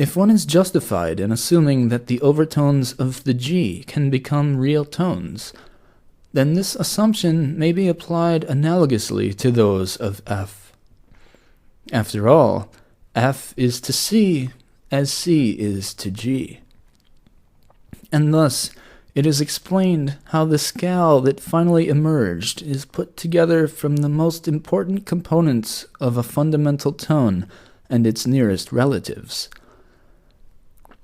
If one is justified in assuming that the overtones of the G can become real tones, then this assumption may be applied analogously to those of F. After all, F is to C as C is to G. And thus, it is explained how the scale that finally emerged is put together from the most important components of a fundamental tone and its nearest relatives.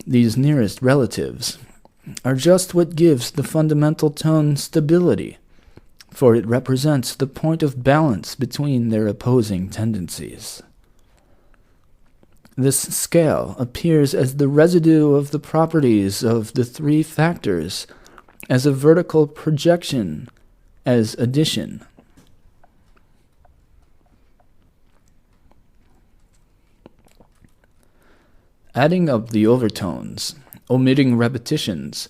These nearest relatives are just what gives the fundamental tone stability, for it represents the point of balance between their opposing tendencies. This scale appears as the residue of the properties of the three factors, as a vertical projection, as addition. Adding up the overtones, omitting repetitions,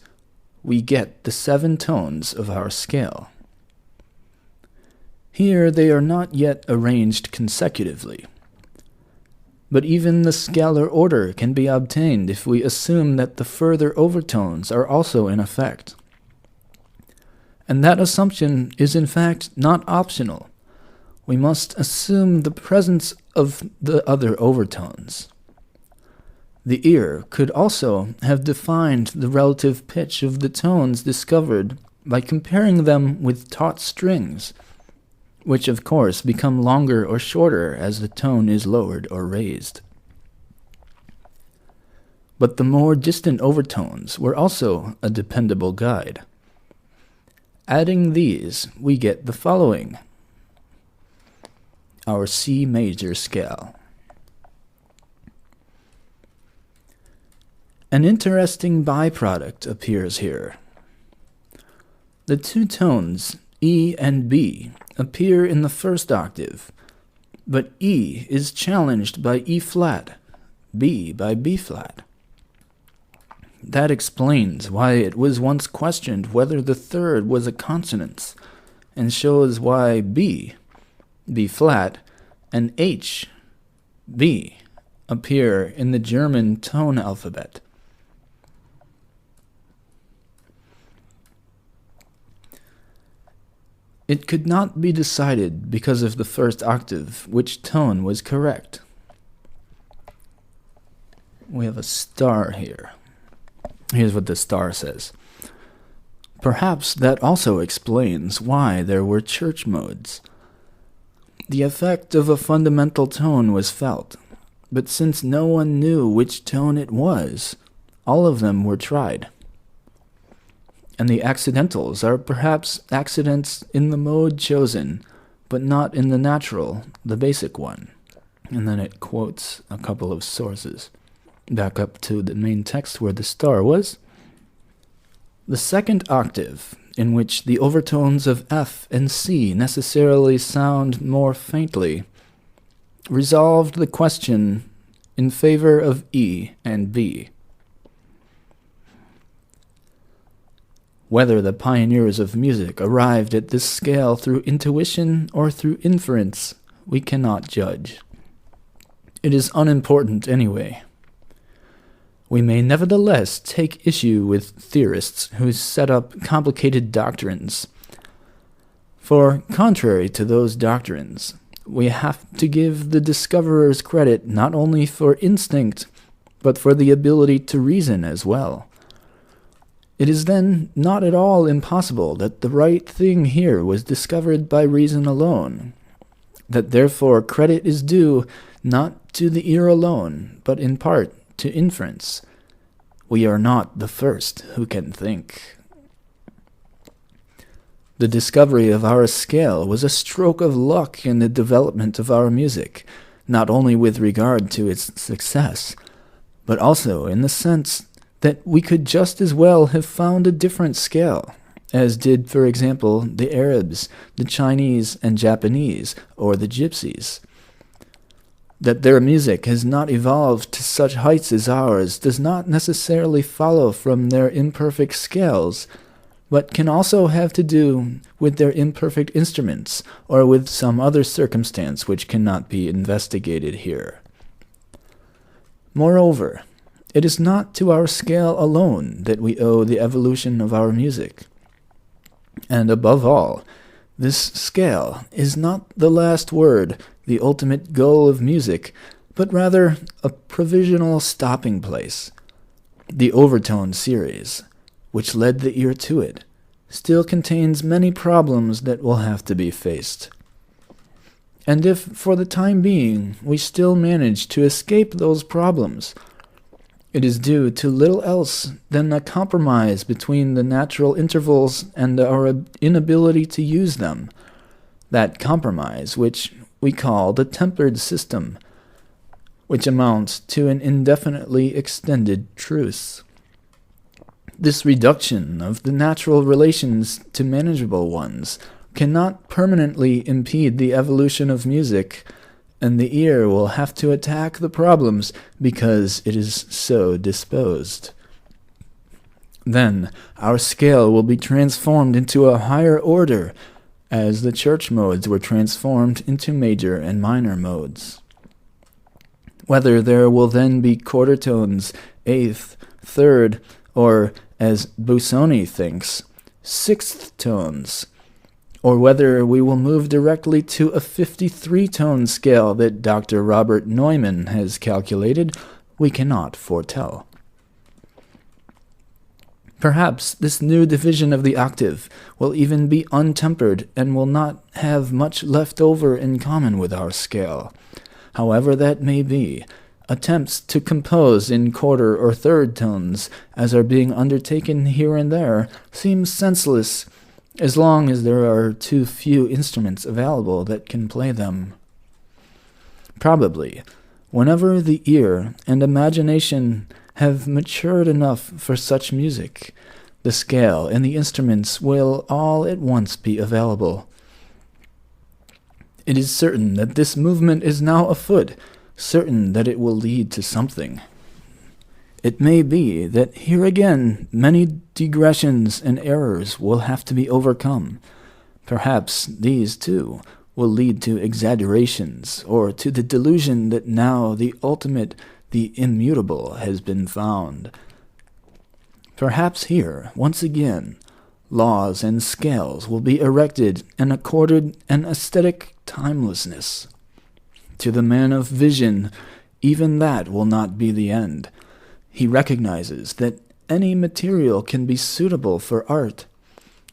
we get the 7 tones of our scale. Here they are not yet arranged consecutively. But even the scalar order can be obtained if we assume that the further overtones are also in effect. And that assumption is in fact not optional. We must assume the presence of the other overtones. The ear could also have defined the relative pitch of the tones discovered by comparing them with taut strings, which of course become longer or shorter as the tone is lowered or raised. But the more distant overtones were also a dependable guide. Adding these, we get the following: our C major scale. An interesting byproduct appears here. The 2 tones, E and B, appear in the first octave, but E is challenged by E flat, B by B flat. That explains why it was once questioned whether the third was a consonance, and shows why B, B flat, and H, B, appear in the German tone alphabet. It could not be decided because of the first octave which tone was correct. We have a star here. Here's what the star says. Perhaps that also explains why there were church modes. The effect of a fundamental tone was felt, but since no one knew which tone it was, all of them were tried. And the accidentals are perhaps accidents in the mode chosen, but not in the natural, the basic one. And then it quotes a couple of sources. Back up to the main text where the star was. The second octave, in which the overtones of F and C necessarily sound more faintly, resolved the question in favor of E and B. Whether the pioneers of music arrived at this scale through intuition or through inference, we cannot judge. It is unimportant anyway. We may nevertheless take issue with theorists who set up complicated doctrines. For, contrary to those doctrines, we have to give the discoverers credit not only for instinct, but for the ability to reason as well. It is then not at all impossible that the right thing here was discovered by reason alone, that therefore credit is due not to the ear alone, but in part to inference. We are not the first who can think. The discovery of our scale was a stroke of luck in the development of our music, not only with regard to its success, but also in the sense that we could just as well have found a different scale, as did, for example, the Arabs, the Chinese and Japanese, or the Gypsies. That their music has not evolved to such heights as ours does not necessarily follow from their imperfect scales, but can also have to do with their imperfect instruments, or with some other circumstance which cannot be investigated here. Moreover, It is not to our scale alone that we owe the evolution of our music. And above all, this scale is not the last word, the ultimate goal of music, but rather a provisional stopping place. The overtone series, which led the ear to it, still contains many problems that will have to be faced. And if, for the time being, we still manage to escape those problems, it is due to little else than a compromise between the natural intervals and our inability to use them. That compromise which we call the tempered system, which amounts to an indefinitely extended truce. This reduction of the natural relations to manageable ones cannot permanently impede the evolution of music, and the ear will have to attack the problems because it is so disposed. Then our scale will be transformed into a higher order, as the church modes were transformed into major and minor modes. Whether there will then be quarter tones, eighth, third, or, as Busoni thinks, sixth tones, or whether we will move directly to a 53-tone scale that Dr. Robert Neumann has calculated, we cannot foretell. Perhaps this new division of the octave will even be untempered and will not have much left over in common with our scale. However that may be, attempts to compose in quarter or third tones, as are being undertaken here and there, seem senseless, as long as there are too few instruments available that can play them. Probably, whenever the ear and imagination have matured enough for such music, the scale and the instruments will all at once be available. It is certain that this movement is now afoot, certain that it will lead to something. It may be that here again many digressions and errors will have to be overcome. Perhaps these, too, will lead to exaggerations, or to the delusion that now the ultimate, the immutable, has been found. Perhaps here, once again, laws and scales will be erected and accorded an aesthetic timelessness. To the man of vision, even that will not be the end. He recognizes that any material can be suitable for art,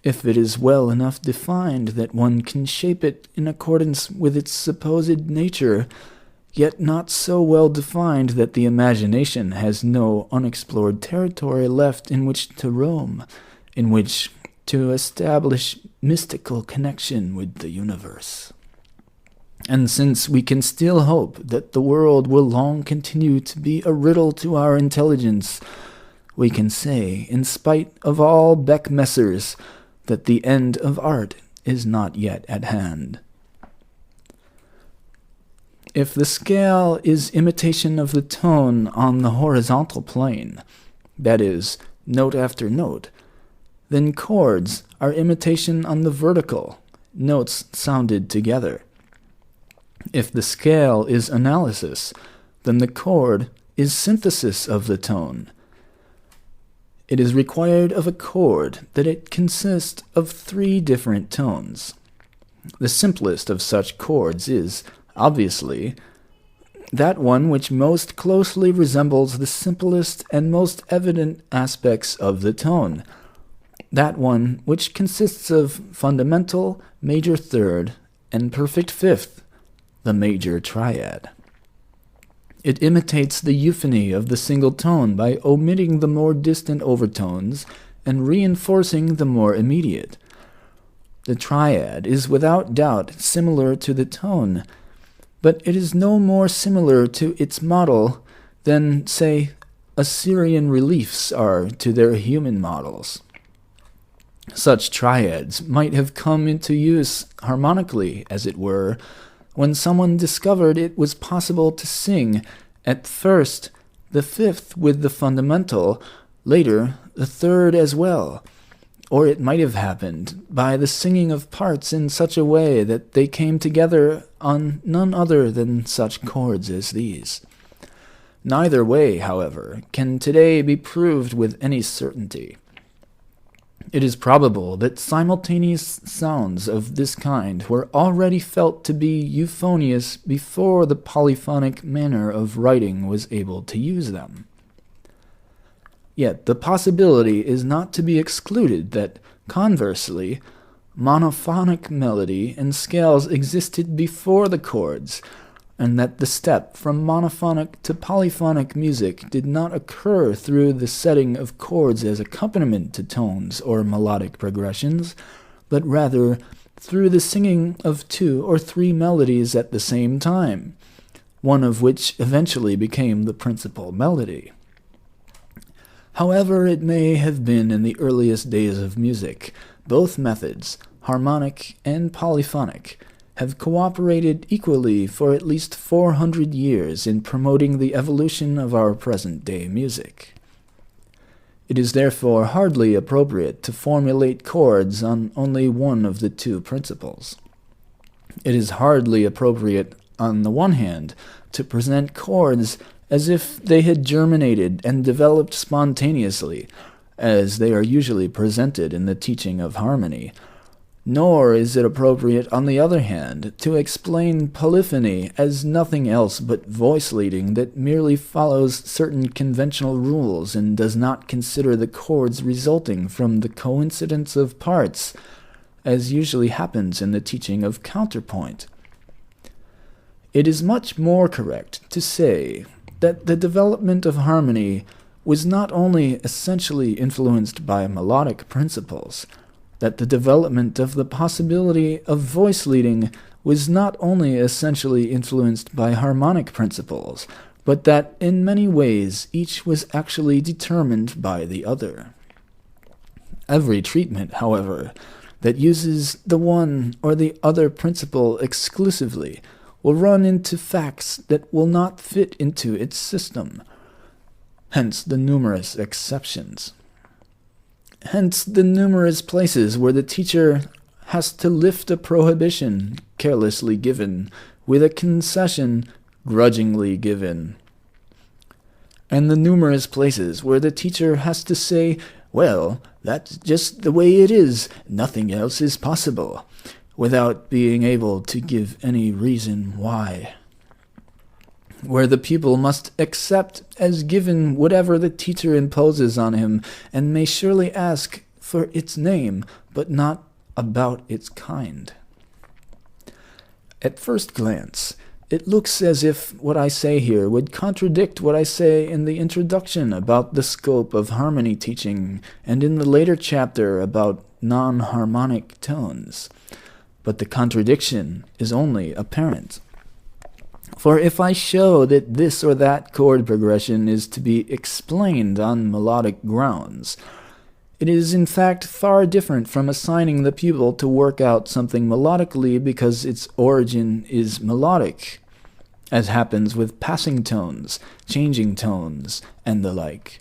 if it is well enough defined that one can shape it in accordance with its supposed nature, yet not so well defined that the imagination has no unexplored territory left in which to roam, in which to establish mystical connection with the universe. And since we can still hope that the world will long continue to be a riddle to our intelligence, we can say, in spite of all Beckmessers, that the end of art is not yet at hand. If the scale is imitation of the tone on the horizontal plane, that is, note after note, then chords are imitation on the vertical, notes sounded together. If the scale is analysis, then the chord is synthesis of the tone. It is required of a chord that it consist of 3 different tones. The simplest of such chords is, obviously, that one which most closely resembles the simplest and most evident aspects of the tone, that one which consists of fundamental, major third, and perfect fifth, the major triad. It imitates the euphony of the single tone by omitting the more distant overtones and reinforcing the more immediate. The triad is without doubt similar to the tone, but it is no more similar to its model than, say, Assyrian reliefs are to their human models. Such triads might have come into use harmonically, as it were, when someone discovered it was possible to sing, at first, the fifth with the fundamental, later, the third as well. Or it might have happened by the singing of parts in such a way that they came together on none other than such chords as these. Neither way, however, can today be proved with any certainty. It is probable that simultaneous sounds of this kind were already felt to be euphonious before the polyphonic manner of writing was able to use them. Yet the possibility is not to be excluded that, conversely, monophonic melody and scales existed before the chords, and that the step from monophonic to polyphonic music did not occur through the setting of chords as accompaniment to tones or melodic progressions, but rather through the singing of 2 or 3 melodies at the same time, one of which eventually became the principal melody. However it may have been in the earliest days of music, both methods, harmonic and polyphonic, have cooperated equally for at least 400 years in promoting the evolution of our present-day music. It is therefore hardly appropriate to formulate chords on only one of the 2 principles. It is hardly appropriate, on the one hand, to present chords as if they had germinated and developed spontaneously, as they are usually presented in the teaching of harmony, nor is it appropriate, on the other hand, to explain polyphony as nothing else but voice leading that merely follows certain conventional rules and does not consider the chords resulting from the coincidence of parts, as usually happens in the teaching of counterpoint. It is much more correct to say that the development of harmony was not only essentially influenced by melodic principles, that the development of the possibility of voice leading was not only essentially influenced by harmonic principles, but that in many ways each was actually determined by the other. Every treatment, however, that uses the one or the other principle exclusively will run into facts that will not fit into its system, hence the numerous exceptions. Hence the numerous places where the teacher has to lift a prohibition carelessly given with a concession grudgingly given. And the numerous places where the teacher has to say, well, that's just the way it is, nothing else is possible, without being able to give any reason why. Where the pupil must accept as given whatever the teacher imposes on him, and may surely ask for its name, but not about its kind. At first glance, it looks as if what I say here would contradict what I say in the introduction about the scope of harmony teaching, and in the later chapter about non-harmonic tones. But the contradiction is only apparent. For if I show that this or that chord progression is to be explained on melodic grounds, it is in fact far different from assigning the pupil to work out something melodically because its origin is melodic, as happens with passing tones, changing tones, and the like,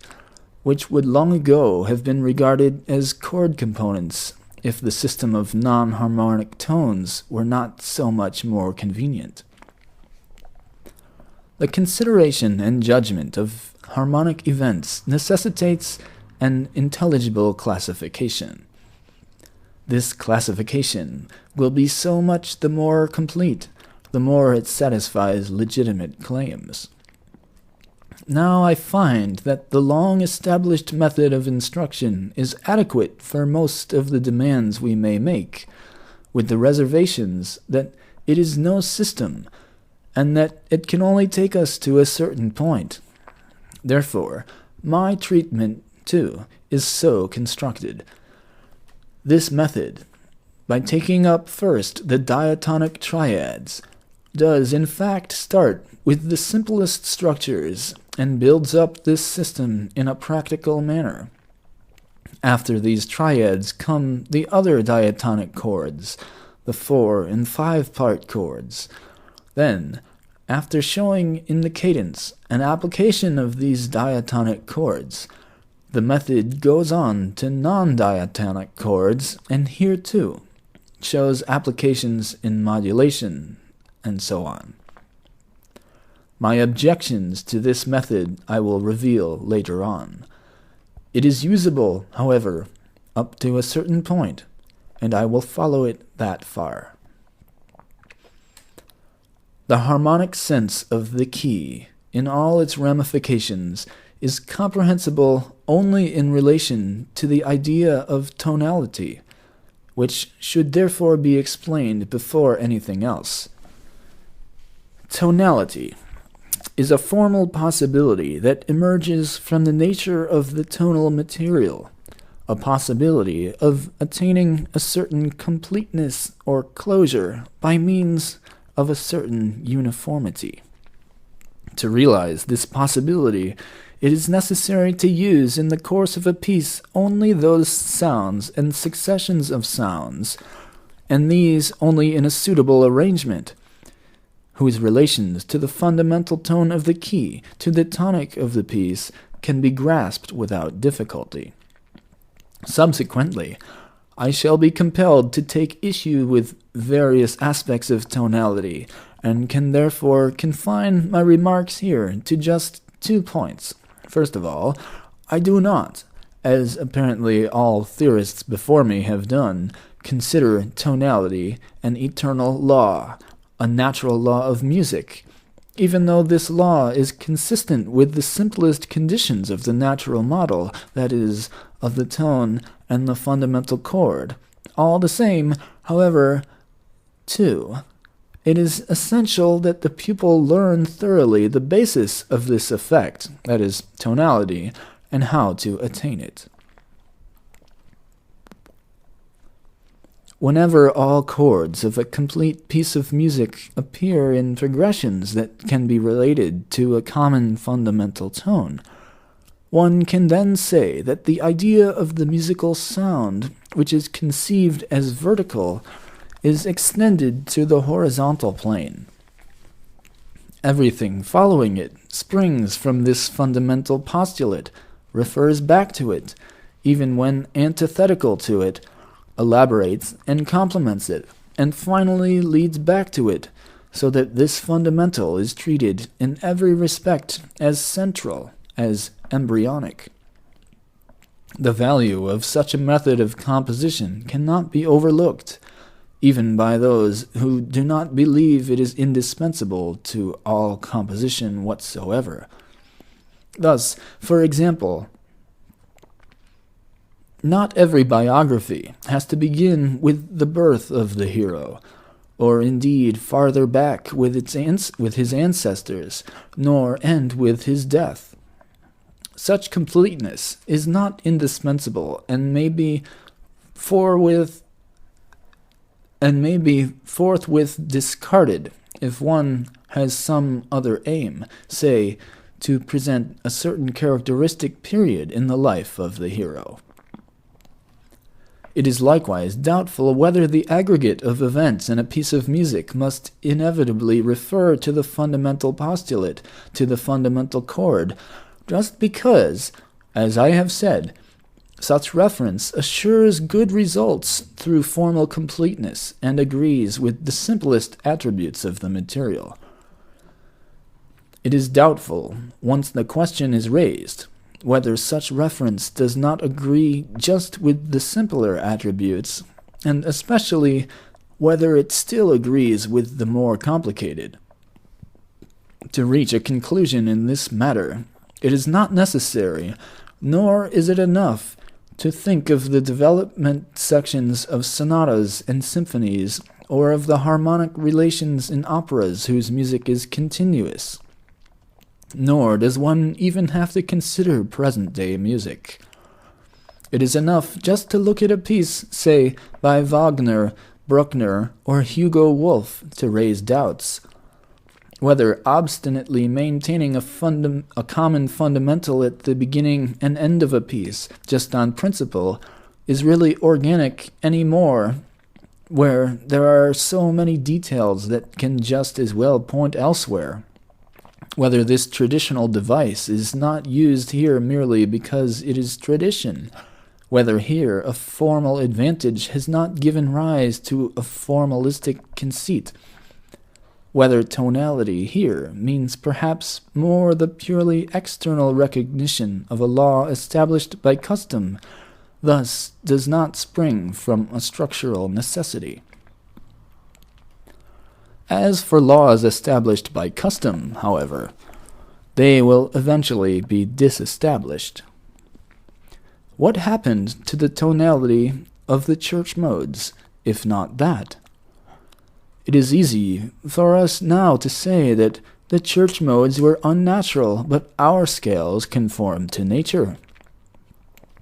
which would long ago have been regarded as chord components if the system of non-harmonic tones were not so much more convenient. The consideration and judgment of harmonic events necessitates an intelligible classification. This classification will be so much the more complete, the more it satisfies legitimate claims. Now I find that the long-established method of instruction is adequate for most of the demands we may make, with the reservations that it is no system, and that it can only take us to a certain point. Therefore, my treatment, too, is so constructed. This method, by taking up first the diatonic triads, does in fact start with the simplest structures and builds up this system in a practical manner. After these triads come the other diatonic chords, the 4- and 5-part chords. Then, after showing in the cadence an application of these diatonic chords, the method goes on to non-diatonic chords, and here too shows applications in modulation, and so on. My objections to this method I will reveal later on. It is usable, however, up to a certain point, and I will follow it that far. The harmonic sense of the key, in all its ramifications, is comprehensible only in relation to the idea of tonality, which should therefore be explained before anything else. Tonality is a formal possibility that emerges from the nature of the tonal material, a possibility of attaining a certain completeness or closure by means of a certain uniformity. To realize this possibility, it is necessary to use in the course of a piece only those sounds and successions of sounds, and these only in a suitable arrangement, whose relations to the fundamental tone of the key, to the tonic of the piece, can be grasped without difficulty. Subsequently, I shall be compelled to take issue with various aspects of tonality, and can therefore confine my remarks here to just 2 points. First of all, I do not, as apparently all theorists before me have done, consider tonality an eternal law, a natural law of music, even though this law is consistent with the simplest conditions of the natural model, that is, of the tone and the fundamental chord. All the same, however, too, it is essential that the pupil learn thoroughly the basis of this effect, that is, tonality, and how to attain it. Whenever all chords of a complete piece of music appear in progressions that can be related to a common fundamental tone, one can then say that the idea of the musical sound, which is conceived as vertical, is extended to the horizontal plane. Everything following it springs from this fundamental postulate, refers back to it, even when antithetical to it, elaborates and complements it, and finally leads back to it, so that this fundamental is treated in every respect as central, as embryonic. The value of such a method of composition cannot be overlooked, even by those who do not believe it is indispensable to all composition whatsoever. Thus, for example, not every biography has to begin with the birth of the hero, or indeed farther back with his ancestors, nor end with his death. Such completeness is not indispensable, and may be forthwith discarded if one has some other aim, say, to present a certain characteristic period in the life of the hero. It is likewise doubtful whether the aggregate of events in a piece of music must inevitably refer to the fundamental postulate, to the fundamental chord, just because, as I have said, such reference assures good results through formal completeness and agrees with the simplest attributes of the material. It is doubtful, once the question is raised, whether such reference does not agree just with the simpler attributes, and especially whether it still agrees with the more complicated. To reach a conclusion in this matter, it is not necessary, nor is it enough, to think of the development sections of sonatas and symphonies, or of the harmonic relations in operas whose music is continuous. Nor does one even have to consider present-day music. It is enough just to look at a piece, say, by Wagner, Bruckner, or Hugo Wolf to raise doubts. Whether obstinately maintaining a common fundamental at the beginning and end of a piece, just on principle, is really organic any more, where there are so many details that can just as well point elsewhere. Whether this traditional device is not used here merely because it is tradition, whether here a formal advantage has not given rise to a formalistic conceit, whether tonality here means perhaps more the purely external recognition of a law established by custom, thus does not spring from a structural necessity. As for laws established by custom, however, they will eventually be disestablished. What happened to the tonality of the church modes, if not that? It is easy for us now to say that the church modes were unnatural, but our scales conformed to nature.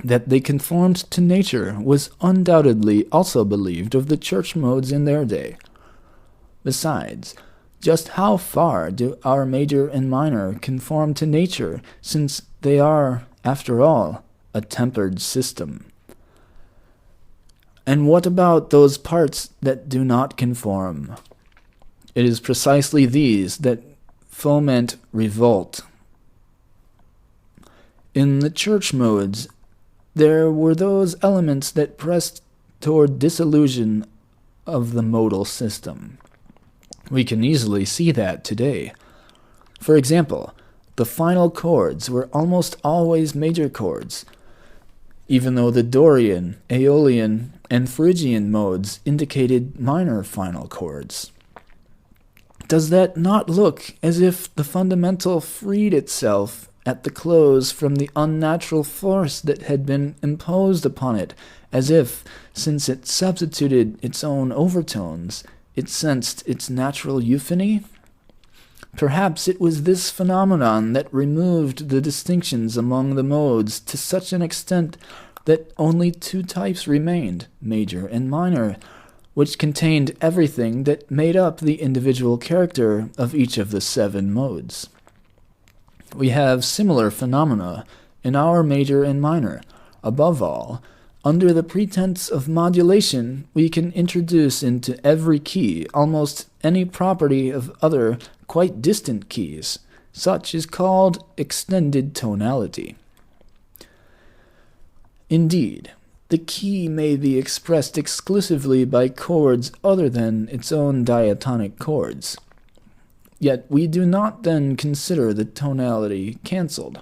That they conformed to nature was undoubtedly also believed of the church modes in their day. Besides, just how far do our major and minor conform to nature, since they are, after all, a tempered system? And what about those parts that do not conform? It is precisely these that foment revolt. In the church modes, there were those elements that pressed toward dissolution of the modal system. We can easily see that today. For example, the final chords were almost always major chords, even though the Dorian, Aeolian, and Phrygian modes indicated minor final chords. Does that not look as if the fundamental freed itself at the close from the unnatural force that had been imposed upon it, as if, since it substituted its own overtones, it sensed its natural euphony? Perhaps it was this phenomenon that removed the distinctions among the modes to such an extent that only two types remained, major and minor, which contained everything that made up the individual character of each of the 7 modes. We have similar phenomena in our major and minor. Above all, under the pretense of modulation, we can introduce into every key almost any property of other, quite distant keys. Such is called extended tonality. Indeed, the key may be expressed exclusively by chords other than its own diatonic chords. Yet we do not then consider the tonality cancelled.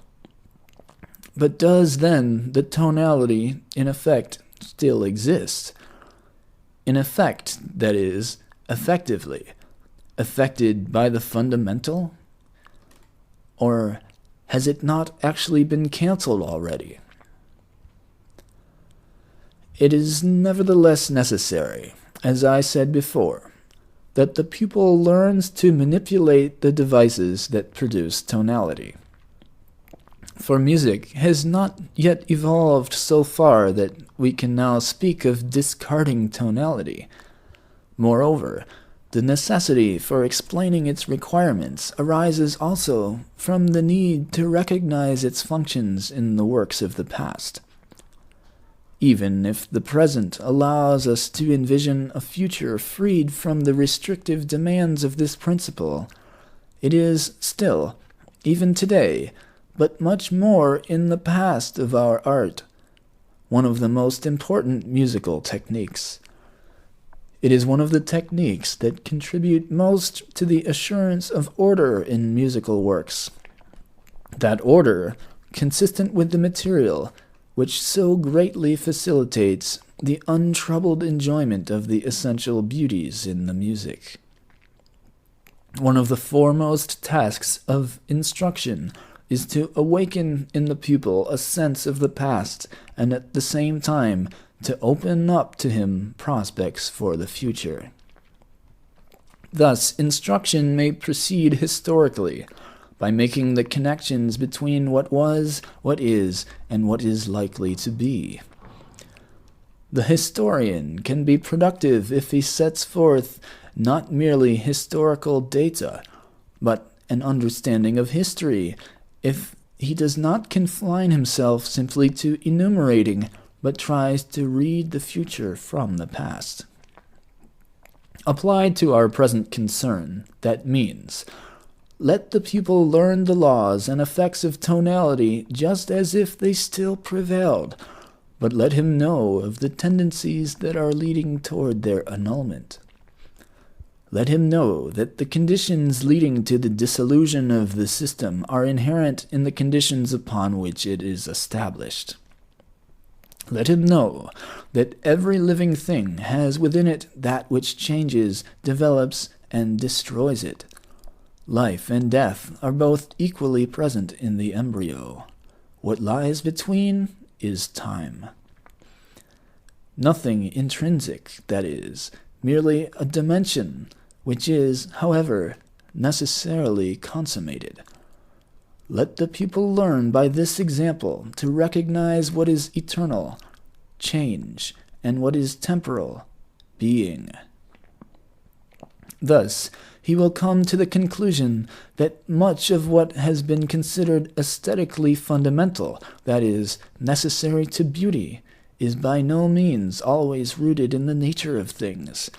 But does then the tonality, in effect, still exist? In effect, that is, effectively, affected by the fundamental? Or has it not actually been cancelled already? It is nevertheless necessary, as I said before, that the pupil learns to manipulate the devices that produce tonality. For music has not yet evolved so far that we can now speak of discarding tonality. Moreover, the necessity for explaining its requirements arises also from the need to recognize its functions in the works of the past. Even if the present allows us to envision a future freed from the restrictive demands of this principle, it is still, even today, but much more in the past of our art, one of the most important musical techniques. It is one of the techniques that contribute most to the assurance of order in musical works. That order, consistent with the material, which so greatly facilitates the untroubled enjoyment of the essential beauties in the music. One of the foremost tasks of instruction is to awaken in the pupil a sense of the past, and at the same time to open up to him prospects for the future. Thus, instruction may proceed historically, by making the connections between what was, what is, and what is likely to be. The historian can be productive if he sets forth not merely historical data, but an understanding of history, if he does not confine himself simply to enumerating, but tries to read the future from the past. Applied to our present concern, that means, let the pupil learn the laws and effects of tonality just as if they still prevailed, but let him know of the tendencies that are leading toward their annulment. Let him know that the conditions leading to the dissolution of the system are inherent in the conditions upon which it is established. Let him know that every living thing has within it that which changes, develops, and destroys it. Life and death are both equally present in the embryo. What lies between is time. Nothing intrinsic, that is, merely a dimension, which is, however, necessarily consummated. Let the pupil learn by this example to recognize what is eternal, change, and what is temporal, being. Thus, he will come to the conclusion that much of what has been considered aesthetically fundamental, that is, necessary to beauty, is by no means always rooted in the nature of things,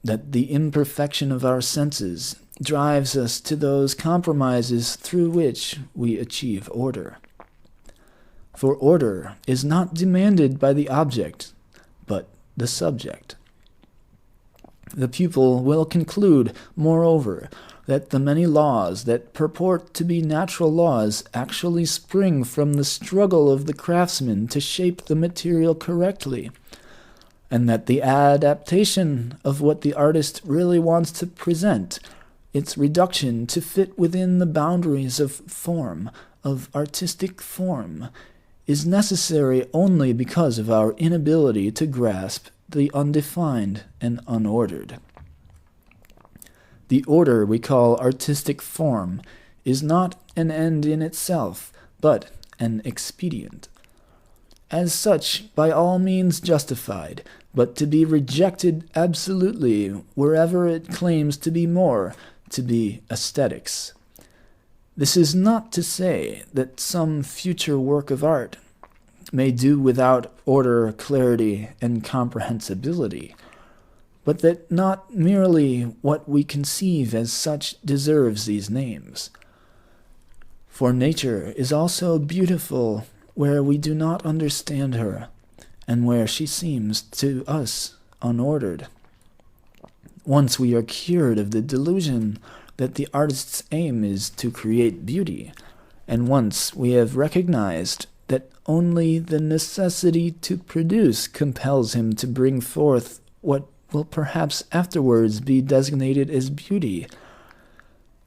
that the imperfection of our senses drives us to those compromises through which we achieve order. For order is not demanded by the object, but the subject. The pupil will conclude, moreover, that the many laws that purport to be natural laws actually spring from the struggle of the craftsman to shape the material correctly, and that the adaptation of what the artist really wants to present, its reduction to fit within the boundaries of form, of artistic form, is necessary only because of our inability to grasp the undefined and unordered. The order we call artistic form is not an end in itself, but an expedient. As such, by all means justified, but to be rejected absolutely wherever it claims to be more, to be aesthetics. This is not to say that some future work of art may do without order, clarity, and comprehensibility, but that not merely what we conceive as such deserves these names. For nature is also beautiful where we do not understand her, and where she seems to us unordered. Once we are cured of the delusion that the artist's aim is to create beauty, and once we have recognized that only the necessity to produce compels him to bring forth what will perhaps afterwards be designated as beauty,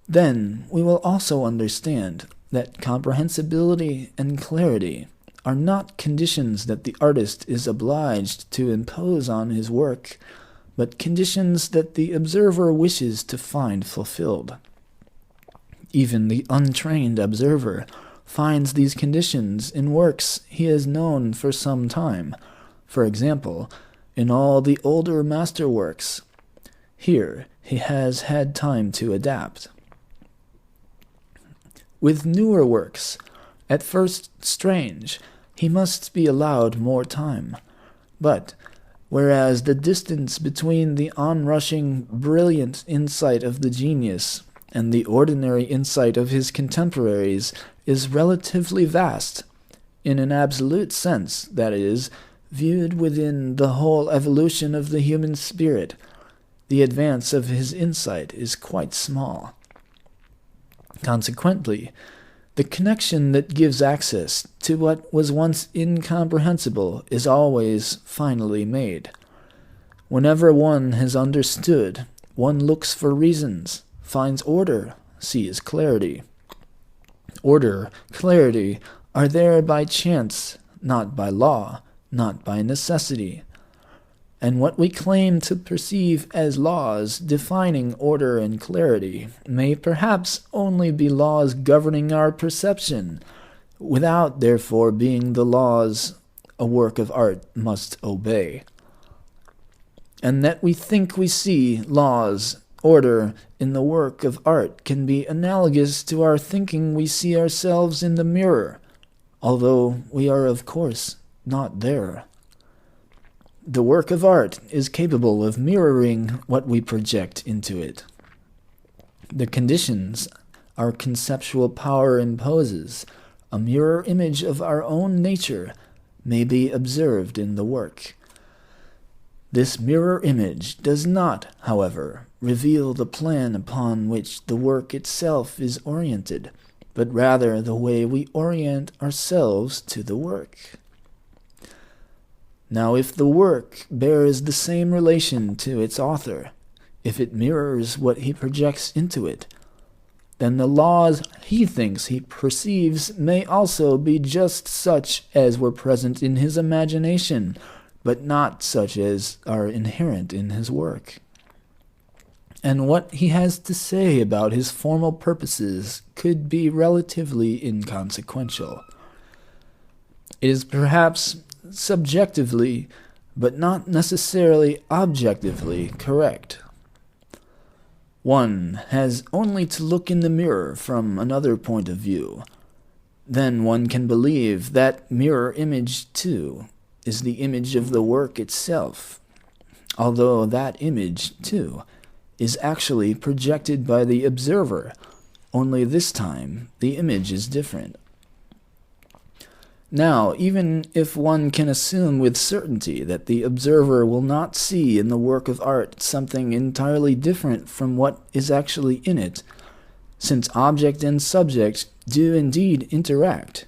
then we will also understand that comprehensibility and clarity are not conditions that the artist is obliged to impose on his work, but conditions that the observer wishes to find fulfilled. Even the untrained observer finds these conditions in works he has known for some time, for example, in all the older masterworks. Here he has had time to adapt. With newer works, at first strange, he must be allowed more time. But, whereas the distance between the onrushing, brilliant insight of the genius and the ordinary insight of his contemporaries is relatively vast, in an absolute sense, that is, viewed within the whole evolution of the human spirit, the advance of his insight is quite small. Consequently, the connection that gives access to what was once incomprehensible is always finally made. Whenever one has understood, one looks for reasons, finds order, sees clarity. Order, clarity are there by chance, not by law, not by necessity. And what we claim to perceive as laws defining order and clarity may perhaps only be laws governing our perception, without therefore being the laws a work of art must obey. And that we think we see laws, order, in the work of art can be analogous to our thinking we see ourselves in the mirror, although we are of course not there. The work of art is capable of mirroring what we project into it. The conditions our conceptual power imposes, a mirror image of our own nature, may be observed in the work. This mirror image does not, however, reveal the plan upon which the work itself is oriented, but rather the way we orient ourselves to the work. Now, if the work bears the same relation to its author, if it mirrors what he projects into it, then the laws he thinks he perceives may also be just such as were present in his imagination, but not such as are inherent in his work. And what he has to say about his formal purposes could be relatively inconsequential. It is perhaps subjectively, but not necessarily objectively correct. One has only to look in the mirror from another point of view. Then one can believe that mirror image, too, is the image of the work itself, although that image, too, is actually projected by the observer, only this time the image is different. Now, even if one can assume with certainty that the observer will not see in the work of art something entirely different from what is actually in it, since object and subject do indeed interact,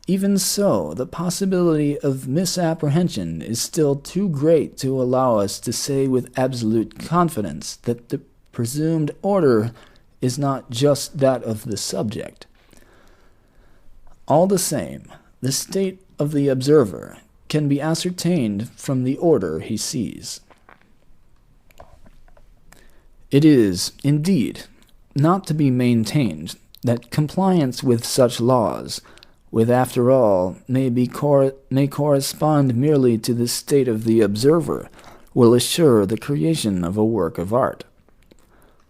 even so the possibility of misapprehension is still too great to allow us to say with absolute confidence that the presumed order is not just that of the subject. All the same, the state of the observer can be ascertained from the order he sees. It is, indeed, not to be maintained that compliance with such laws, with after all may correspond merely to the state of the observer, will assure the creation of a work of art.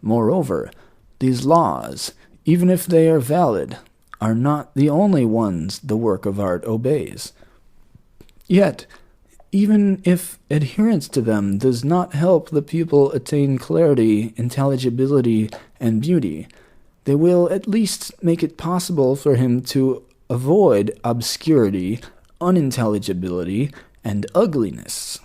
Moreover, these laws, even if they are valid, are not the only ones the work of art obeys. Yet, even if adherence to them does not help the pupil attain clarity, intelligibility, and beauty, they will at least make it possible for him to avoid obscurity, unintelligibility, and ugliness.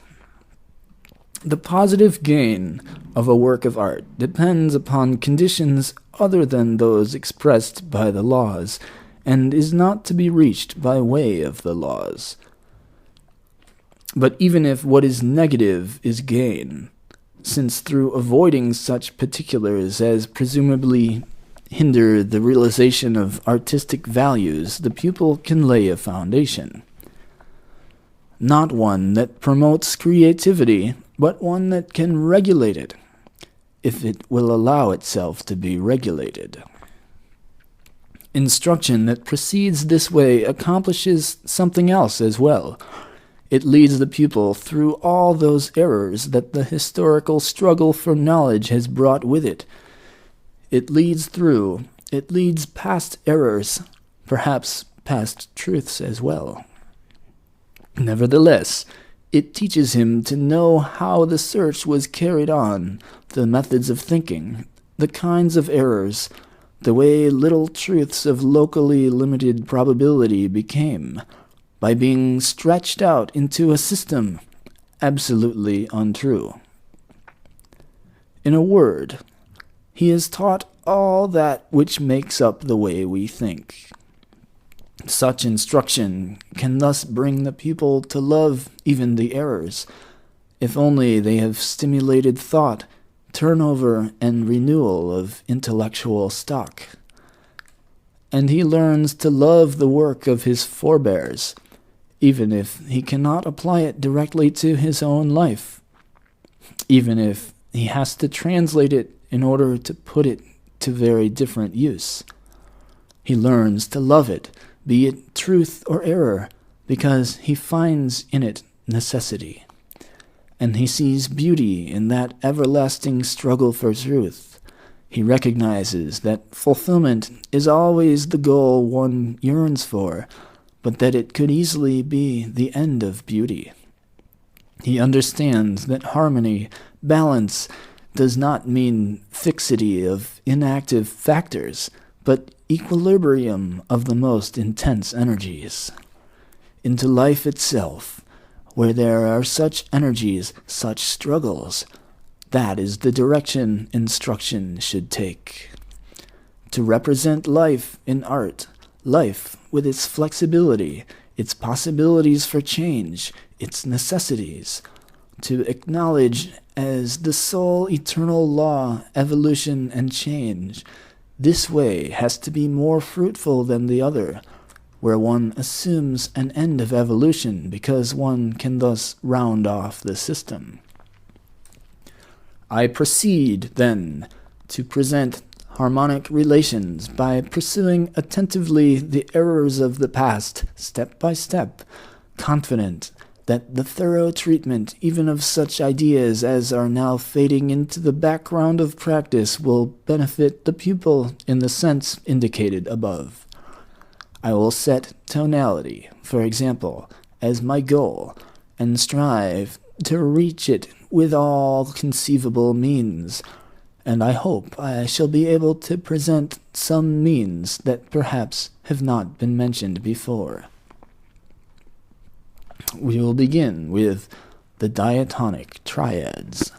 The positive gain of a work of art depends upon conditions other than those expressed by the laws, and is not to be reached by way of the laws. But even if what is negative is gain, since through avoiding such particulars as presumably hinder the realization of artistic values, the pupil can lay a foundation. Not one that promotes creativity, but one that can regulate it, if it will allow itself to be regulated. Instruction that proceeds this way accomplishes something else as well. It leads the pupil through all those errors that the historical struggle for knowledge has brought with it. It leads past errors, perhaps past truths as well. Nevertheless, it teaches him to know how the search was carried on, the methods of thinking, the kinds of errors, the way little truths of locally limited probability became, by being stretched out into a system absolutely untrue. In a word, he is taught all that which makes up the way we think. Such instruction can thus bring the pupil to love even the errors, if only they have stimulated thought, turnover, and renewal of intellectual stock. And he learns to love the work of his forebears, even if he cannot apply it directly to his own life, even if he has to translate it in order to put it to very different use. He learns to love it, be it truth or error, because he finds in it necessity. And he sees beauty in that everlasting struggle for truth. He recognizes that fulfillment is always the goal one yearns for, but that it could easily be the end of beauty. He understands that harmony, balance, does not mean fixity of inactive factors, but equilibrium of the most intense energies. Into life itself, where there are such energies, such struggles, That is the direction instruction should take. To represent life in art, life with its flexibility, its possibilities for change, its necessities. To acknowledge as the sole eternal law, evolution and change. This way has to be more fruitful than the other, where one assumes an end of evolution because one can thus round off the system. I proceed, then, to present harmonic relations by pursuing attentively the errors of the past, step by step, confident that the thorough treatment even of such ideas as are now fading into the background of practice will benefit the pupil in the sense indicated above. I will set tonality, for example, as my goal, and strive to reach it with all conceivable means, and I hope I shall be able to present some means that perhaps have not been mentioned before. We will begin with the diatonic triads.